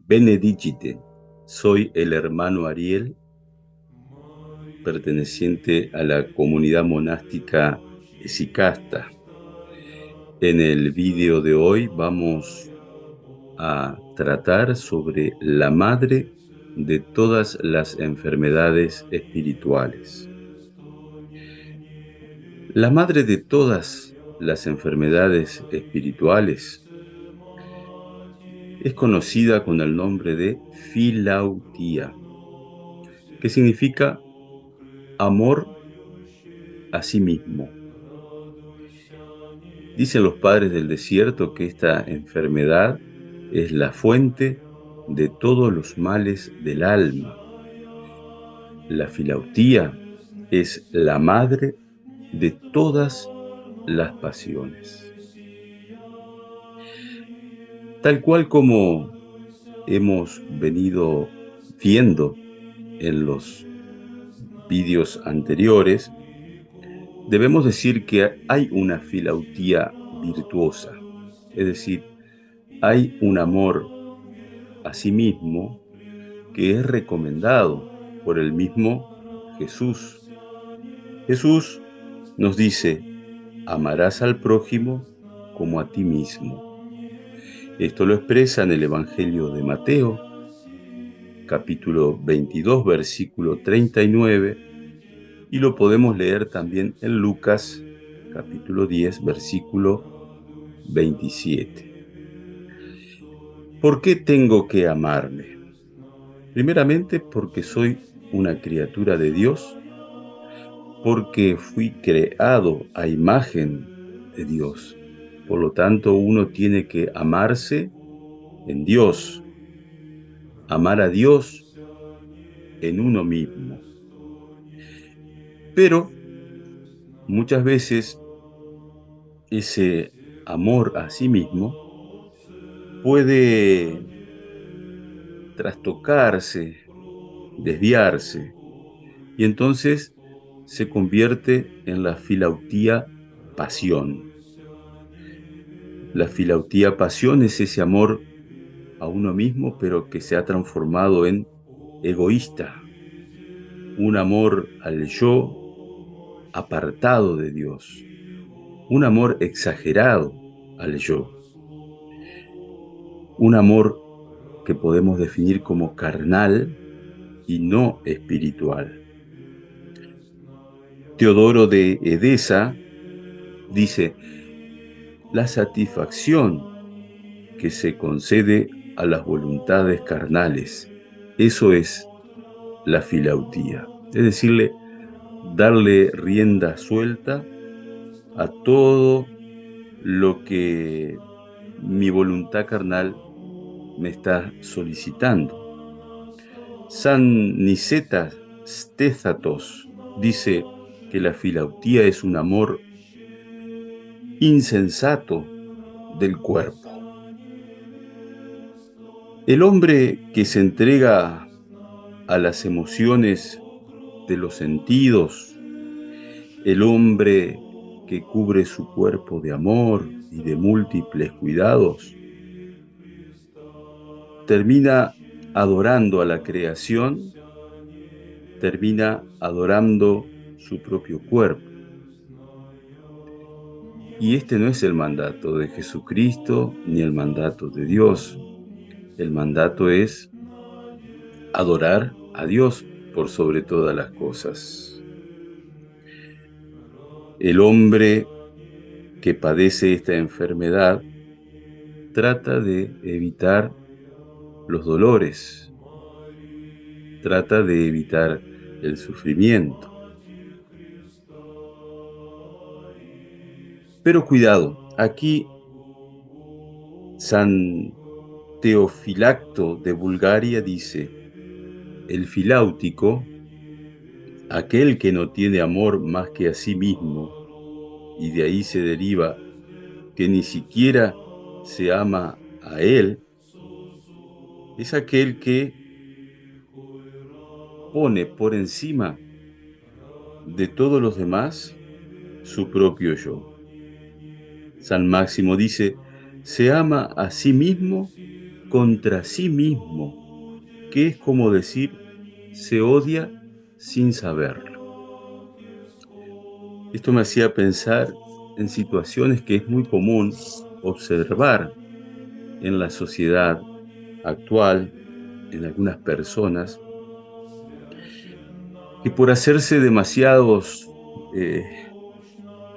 Benedicite, soy el hermano Ariel, perteneciente a la comunidad monástica Esicasta. En el vídeo de hoy vamos a tratar sobre la madre de todas las enfermedades espirituales. La madre de todas las enfermedades espirituales es conocida con el nombre de Filautía, que significa amor a sí mismo. Dicen los padres del desierto que esta enfermedad es la fuente de todos los males del alma. La filautía es la madre de todas las pasiones. Tal cual como hemos venido viendo en los vídeos anteriores, debemos decir que hay una filautía virtuosa, es decir, hay un amor a sí mismo que es recomendado por el mismo Jesús. Jesús nos dice: amarás al prójimo como a ti mismo. Esto lo expresa en el Evangelio de Mateo, capítulo 22, versículo 39, y lo podemos leer también en Lucas, capítulo 10, versículo 27. ¿Por qué tengo que amarme? Primeramente porque soy una criatura de Dios, porque fui creado a imagen de Dios. Por lo tanto, uno tiene que amarse en Dios, amar a Dios en uno mismo. Pero muchas veces ese amor a sí mismo puede trastocarse, desviarse, y entonces se convierte en la filautía pasión. La filautía pasión es ese amor a uno mismo, pero que se ha transformado en egoísta, un amor al yo apartado de Dios, un amor exagerado al yo, un amor que podemos definir como carnal y no espiritual. Teodoro de Edesa dice: la satisfacción que se concede a las voluntades carnales, eso es la filautía, es decirle, darle rienda suelta a todo lo que mi voluntad carnal me está solicitando. San Nicetas Stézatos dice que la filautía es un amor insensato del cuerpo. El hombre que se entrega a las emociones de los sentidos, el hombre que cubre su cuerpo de amor y de múltiples cuidados, termina adorando a la creación, termina adorando su propio cuerpo. Y este no es el mandato de Jesucristo ni el mandato de Dios. El mandato es adorar a Dios por sobre todas las cosas. El hombre que padece esta enfermedad trata de evitar los dolores, trata de evitar el sufrimiento. Pero cuidado, aquí San Teofilacto de Bulgaria dice: el filáutico, aquel que no tiene amor más que a sí mismo, y de ahí se deriva que ni siquiera se ama a él, es aquel que pone por encima de todos los demás su propio yo. San Máximo dice: se ama a sí mismo contra sí mismo, que es como decir, se odia sin saberlo. Esto me hacía pensar en situaciones que es muy común observar en la sociedad actual, en algunas personas, que por hacerse demasiados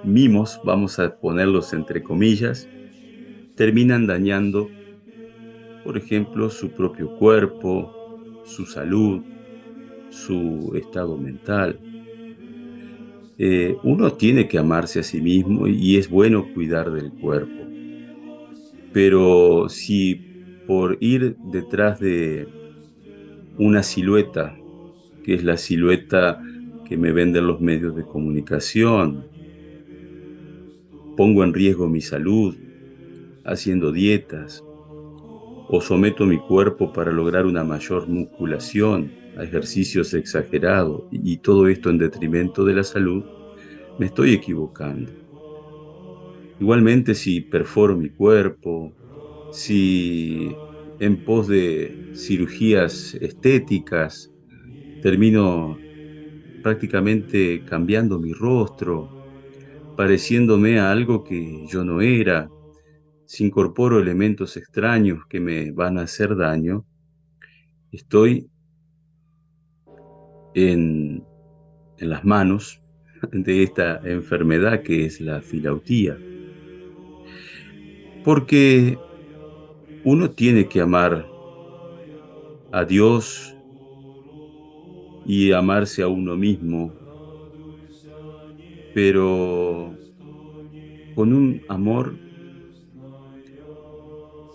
mimos, vamos a ponerlos entre comillas, terminan dañando, por ejemplo, su propio cuerpo, su salud, su estado mental. Uno tiene que amarse a sí mismo y es bueno cuidar del cuerpo, pero si por ir detrás de una silueta, que es la silueta que me venden los medios de comunicación, pongo en riesgo mi salud haciendo dietas o someto mi cuerpo para lograr una mayor musculación, a ejercicios exagerados y todo esto en detrimento de la salud, me estoy equivocando. Igualmente, si perforo mi cuerpo, si en pos de cirugías estéticas termino prácticamente cambiando mi rostro, pareciéndome a algo que yo no era, si incorporo elementos extraños que me van a hacer daño, estoy en, en las manos de esta enfermedad que es la filautía. Porque uno tiene que amar a Dios y amarse a uno mismo, pero con un amor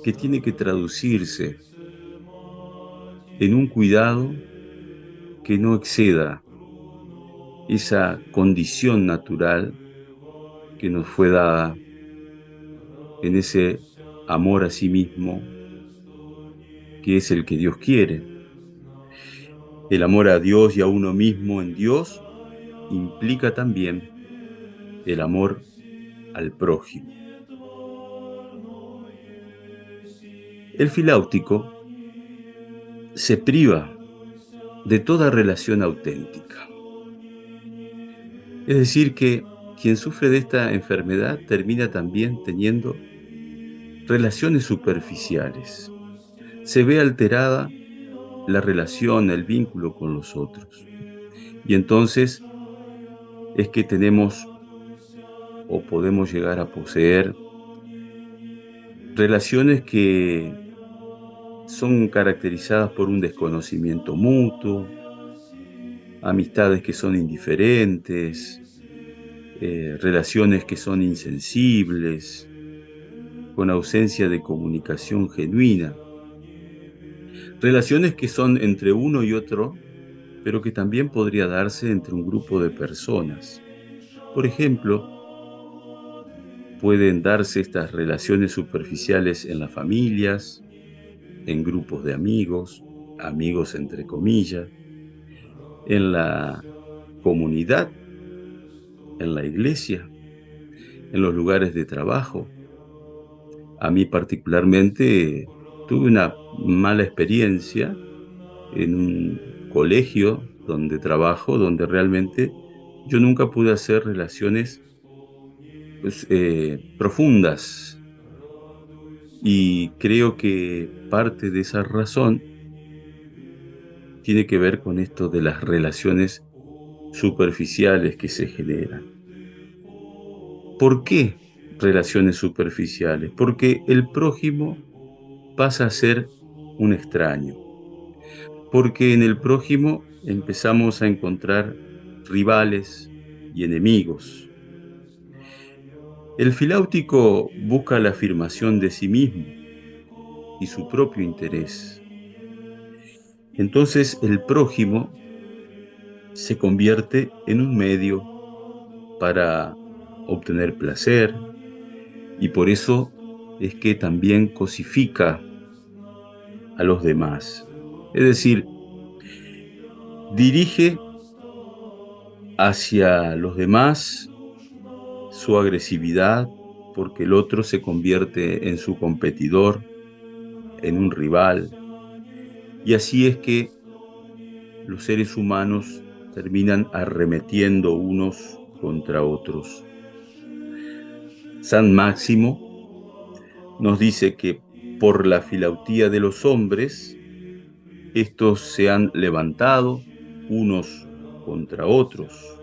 que tiene que traducirse en un cuidado que no exceda esa condición natural que nos fue dada en ese amor a sí mismo, que es el que Dios quiere. El amor a Dios y a uno mismo en Dios implica también el amor al prójimo. El filáutico se priva de toda relación auténtica. Es decir, que quien sufre de esta enfermedad termina también teniendo relaciones superficiales. Se ve alterada la relación, el vínculo con los otros. Y entonces es que tenemos o podemos llegar a poseer relaciones que son caracterizadas por un desconocimiento mutuo, amistades que son indiferentes, relaciones que son insensibles, con ausencia de comunicación genuina, relaciones que son entre uno y otro, pero que también podría darse entre un grupo de personas. Por ejemplo, pueden darse estas relaciones superficiales en las familias, en grupos de amigos, amigos entre comillas, en la comunidad, en la iglesia, en los lugares de trabajo. A mí particularmente tuve una mala experiencia en un colegio donde trabajo, donde realmente yo nunca pude hacer relaciones pues, profundas. Y creo que parte de esa razón tiene que ver con esto de las relaciones superficiales que se generan. ¿Por qué relaciones superficiales? Porque el prójimo pasa a ser un extraño. Porque en el prójimo empezamos a encontrar rivales y enemigos. El filáutico busca la afirmación de sí mismo y su propio interés. Entonces el prójimo se convierte en un medio para obtener placer y por eso es que también cosifica a los demás. Es decir, dirige hacia los demás su agresividad porque el otro se convierte en su competidor, en un rival, y así es que los seres humanos terminan arremetiendo unos contra otros. San Máximo nos dice que por la filautía de los hombres, estos se han levantado unos contra otros,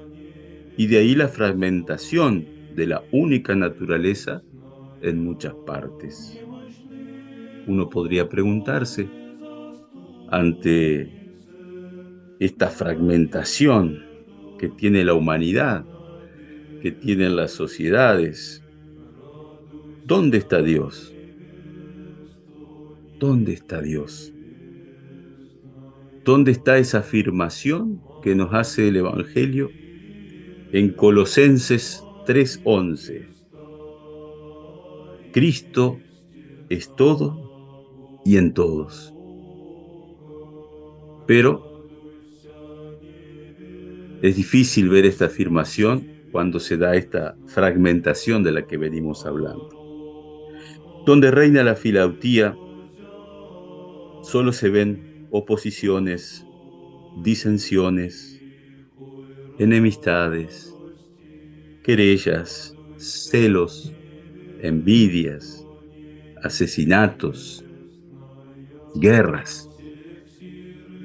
y de ahí la fragmentación de la única naturaleza en muchas partes. Uno podría preguntarse, ante esta fragmentación que tiene la humanidad, que tienen las sociedades, ¿dónde está Dios? ¿Dónde está Dios? ¿Dónde está esa afirmación que nos hace el Evangelio en Colosenses 3:11? Cristo es todo y en todos. Pero es difícil ver esta afirmación cuando se da esta fragmentación de la que venimos hablando. Donde reina la filautía, solo se ven oposiciones, disensiones, enemistades, querellas, celos, envidias, asesinatos, guerras.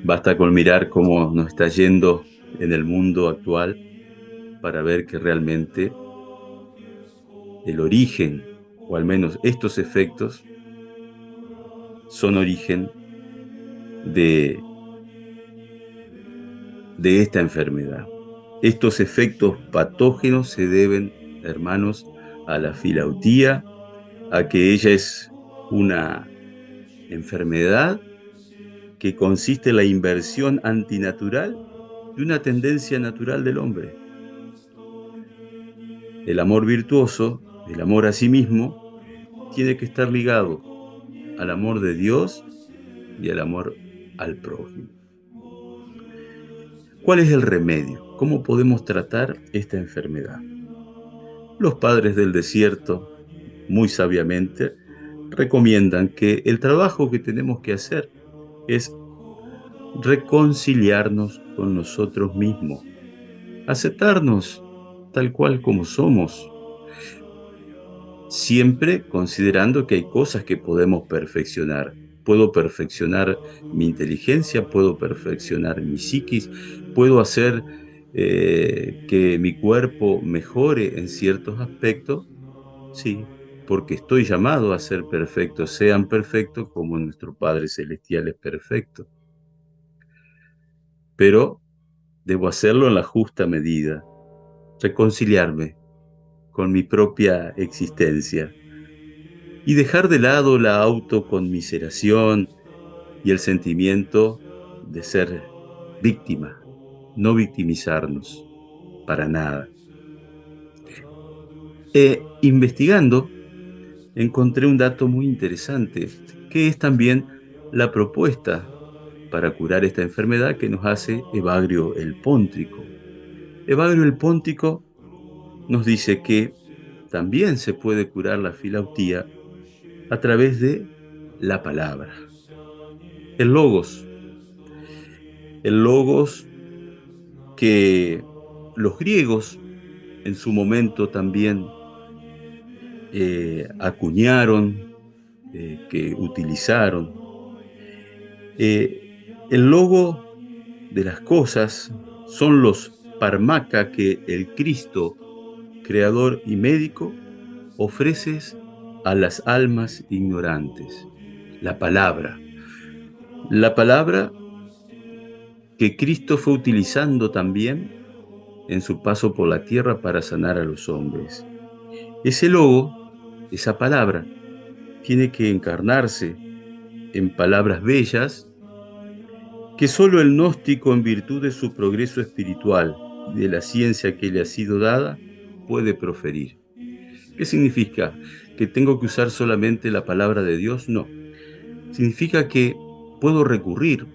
Basta con mirar cómo nos está yendo en el mundo actual para ver que realmente el origen, o al menos estos efectos, son origen de, de esta enfermedad. Estos efectos patógenos se deben, hermanos, a la filautía, a que ella es una enfermedad que consiste en la inversión antinatural de una tendencia natural del hombre. El amor virtuoso, el amor a sí mismo, tiene que estar ligado al amor de Dios y al amor al prójimo. ¿Cuál es el remedio? ¿Cómo podemos tratar esta enfermedad? Los padres del desierto, muy sabiamente, recomiendan que el trabajo que tenemos que hacer es reconciliarnos con nosotros mismos, aceptarnos tal cual como somos, siempre considerando que hay cosas que podemos perfeccionar. Puedo perfeccionar mi inteligencia, puedo perfeccionar mi psiquis, puedo hacer que mi cuerpo mejore en ciertos aspectos, sí, porque estoy llamado a ser perfecto, sean perfectos como nuestro Padre Celestial es perfecto. Pero debo hacerlo en la justa medida, reconciliarme con mi propia existencia y dejar de lado la autoconmiseración y el sentimiento de ser víctima, no victimizarnos para nada. Investigando, encontré un dato muy interesante, que es también la propuesta para curar esta enfermedad que nos hace Evagrio el Póntico. Evagrio el Póntico nos dice que también se puede curar la filautía a través de la palabra, el logos. El logos que los griegos en su momento también acuñaron, que utilizaron. Eh, el logo de las cosas son los parmaca que el Cristo, creador y médico, ofrece a las almas ignorantes. La palabra. La palabra que Cristo fue utilizando también en su paso por la tierra para sanar a los hombres. Ese logo, esa palabra, tiene que encarnarse en palabras bellas que solo el gnóstico, en virtud de su progreso espiritual y de la ciencia que le ha sido dada, puede proferir. ¿Qué significa? ¿Que tengo que usar solamente la palabra de Dios? No. Significa que puedo recurrir,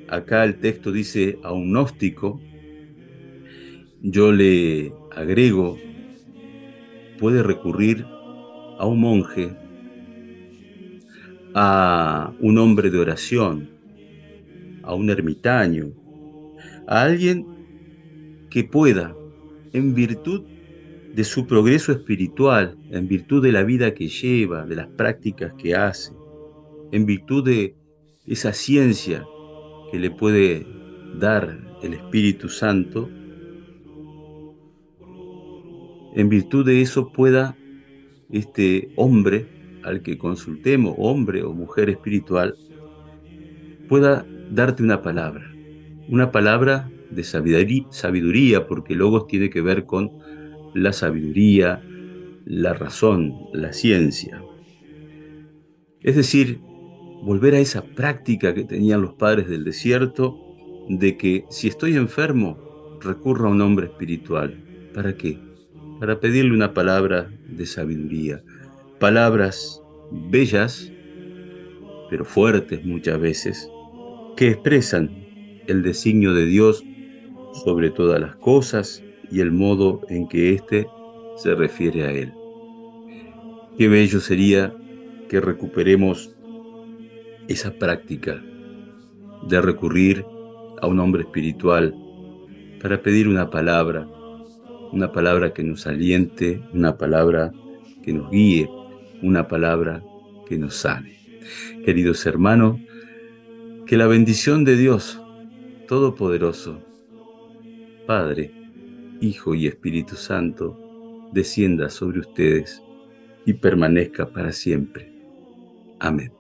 acá el texto dice a un gnóstico, yo le agrego, puede recurrir a un monje, a un hombre de oración, a un ermitaño, a alguien que pueda, en virtud de su progreso espiritual, en virtud de la vida que lleva, de las prácticas que hace, en virtud de esa ciencia que le puede dar el Espíritu Santo, en virtud de eso pueda este hombre al que consultemos, hombre o mujer espiritual, pueda darte una palabra de sabiduría, porque logos tiene que ver con la sabiduría, la razón, la ciencia. Es decir, volver a esa práctica que tenían los padres del desierto, de que si estoy enfermo, recurro a un hombre espiritual. ¿Para qué? Para pedirle una palabra de sabiduría. Palabras bellas, pero fuertes muchas veces, que expresan el designio de Dios sobre todas las cosas y el modo en que éste se refiere a Él. Qué bello sería que recuperemos esa práctica de recurrir a un hombre espiritual para pedir una palabra que nos aliente, una palabra que nos guíe, una palabra que nos sane. Queridos hermanos, que la bendición de Dios Todopoderoso, Padre, Hijo y Espíritu Santo, descienda sobre ustedes y permanezca para siempre. Amén.